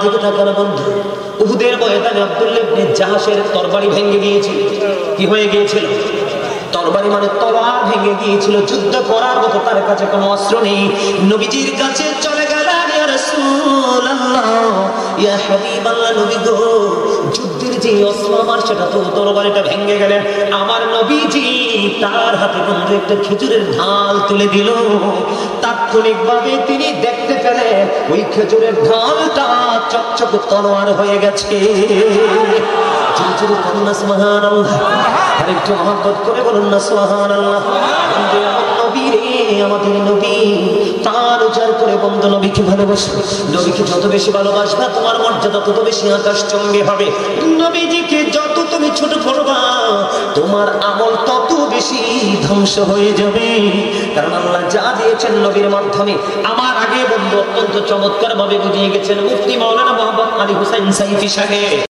দিকে তাকার বন্ধু, উহুদের ময়দানে আব্দুল্লাহ ইবনে জাহাশের তরবারি ভেঙে গিয়েছিল। কি হয়ে গিয়েছিল? তরবারি মানে তলোয়ার ভেঙে গিয়েছিল। যুদ্ধ করার মতো তার কাছে কোনো অস্ত্র নেই। নবীজির কাছে চলে গেলেন, ইয়া রাসূলুল্লাহ, ইয়া হাবিবাল্লাহ, নবী গো, যুদ্ধের যে অস্ত্র আমার সেটা তো তরবারিটা ভেঙে গেলেন। আমার নবীজি তার হাতে বন্ধু একটা খেজুরের ঢাল তুলে দিল। তাৎক্ষণিকভাবে তিনি দেখতে পেলেন ওই খেজুরের ঢালটা চকচকে তলোয়ার হয়ে গেছে। সুবহানাল্লাহ, আরেকটু মহব্বত করে বলুন না সুবহানাল্লাহ। আমাদের নবী তার উজার করে বন্ধু নবীকে ভালোবাসবে। নবীকে যত বেশি ভালোবাসবে তোমার মর্যাদা তত বেশি আকাশচুম্বী হবে। নবীজিকে যত তুমি ছোট করবা তোমার আমল তত বেশি ধ্বংস হয়ে যাবে। কারণ আল্লাহ যা দিয়েছেন নবীর মাধ্যমে আমার আগে বন্ধু অত্যন্ত চমৎকার ভাবে বুঝিয়ে গেছেন মুফতি মাওলানা মোহাম্মদ আলী হুসাইন সাইফি সাহেব।